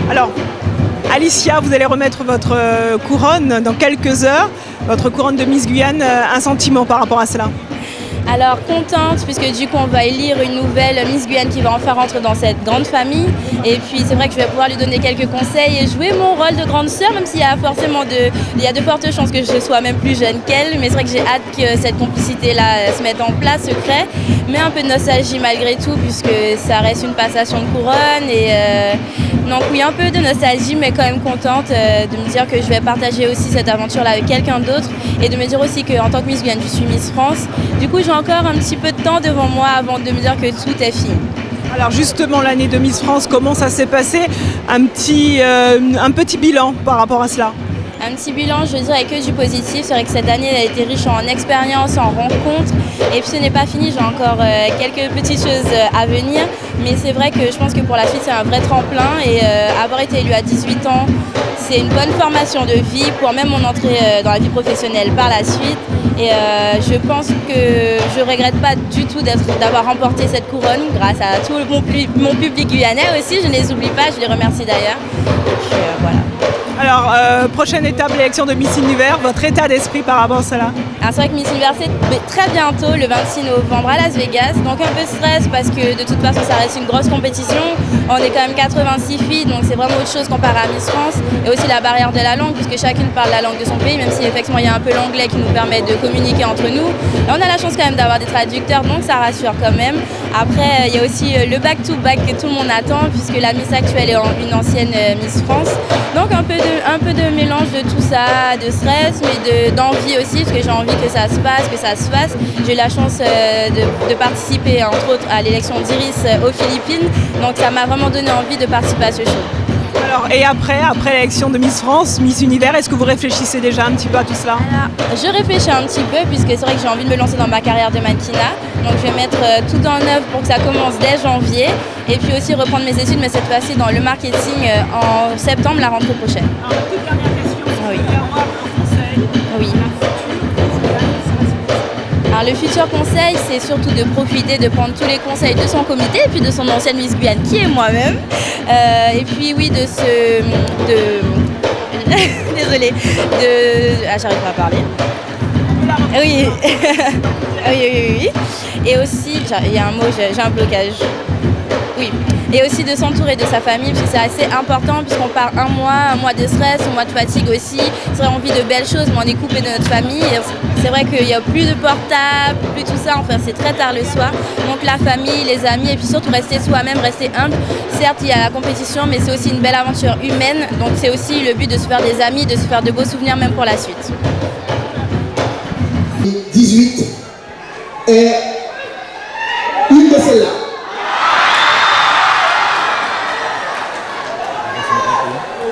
Alors, Alicia, vous allez remettre votre couronne dans quelques heures, votre couronne de Miss Guyane. Un sentiment par rapport à cela? Alors contente puisque du coup on va élire une nouvelle Miss Guyane qui va enfin rentrer dans cette grande famille, et puis c'est vrai que je vais pouvoir lui donner quelques conseils et jouer mon rôle de grande sœur, même s'il y a de fortes chances que je sois même plus jeune qu'elle, mais c'est vrai que j'ai hâte que cette complicité là se mette en place, se crée, mais un peu de nostalgie malgré tout puisque ça reste une passation de couronne et donc oui, un peu de nostalgie, mais quand même contente de me dire que je vais partager aussi cette aventure là avec quelqu'un d'autre, et de me dire aussi qu'en tant que Miss Guyane je suis Miss France. Du coup j'ai encore un petit peu de temps devant moi avant de me dire que tout est fini. Alors justement, l'année de Miss France, comment ça s'est passé? Un petit bilan par rapport à cela? Un petit bilan, je dirais que du positif. C'est vrai que cette année elle a été riche en expériences, en rencontres. Et puis ce n'est pas fini, j'ai encore quelques petites choses à venir. Mais c'est vrai que je pense que pour la suite c'est un vrai tremplin. Et avoir été élue à 18 ans, c'est une bonne formation de vie pour même mon entrée dans la vie professionnelle par la suite. Et je pense que je ne regrette pas du tout d'avoir remporté cette couronne grâce à tout mon public guyanais aussi. Je ne les oublie pas, je les remercie d'ailleurs. Et puis, voilà. Alors, prochaine étape, l'élection de Miss Univers, votre état d'esprit par rapport à cela? Alors c'est vrai que Miss Univers c'est très bientôt, le 26 novembre à Las Vegas, donc un peu de stress parce que de toute façon ça reste une grosse compétition. On est quand même 86 filles, donc c'est vraiment autre chose comparé à Miss France. Et aussi la barrière de la langue, puisque chacune parle la langue de son pays, même si effectivement il y a un peu l'anglais qui nous permet de communiquer entre nous. Et on a la chance quand même d'avoir des traducteurs, donc ça rassure quand même. Après il y a aussi le back-to-back que tout le monde attend, puisque la Miss actuelle est une ancienne Miss France. Donc un peu de mélange de tout ça, de stress, mais d'envie aussi, parce que j'ai envie que ça se passe, que ça se fasse. J'ai eu la chance de participer, entre autres, à l'élection d'Iris aux Philippines, donc ça m'a vraiment donné envie de participer à ce show. Alors, et après l'élection de Miss France, Miss Univers, est-ce que vous réfléchissez déjà un petit peu à tout cela? Alors, je réfléchis un petit peu, puisque c'est vrai que j'ai envie de me lancer dans ma carrière de mannequinat, donc je vais mettre tout en œuvre pour que ça commence dès janvier, et puis aussi reprendre mes études, mais cette fois-ci dans le marketing en septembre, la rentrée prochaine. Alors, toute dernière question, oui. Un conseil. Oui. Alors, le futur conseil, c'est surtout de profiter, de prendre tous les conseils de son comité et puis de son ancienne Miss Guyane qui est moi-même. Et puis oui, désolée, j'arrive pas à parler. Oui. oui. Et aussi, il y a un mot, j'ai un blocage. Oui. Et aussi de s'entourer de sa famille, parce que c'est assez important, puisqu'on part un mois de stress, un mois de fatigue aussi. C'est vrai, envie de belles choses, mais on est coupé de notre famille. Et c'est vrai qu'il n'y a plus de portable, plus tout ça, enfin c'est très tard le soir. Donc la famille, les amis, et puis surtout rester soi-même, rester humble. Certes, il y a la compétition, mais c'est aussi une belle aventure humaine. Donc c'est aussi le but de se faire des amis, de se faire de beaux souvenirs même pour la suite. 18 et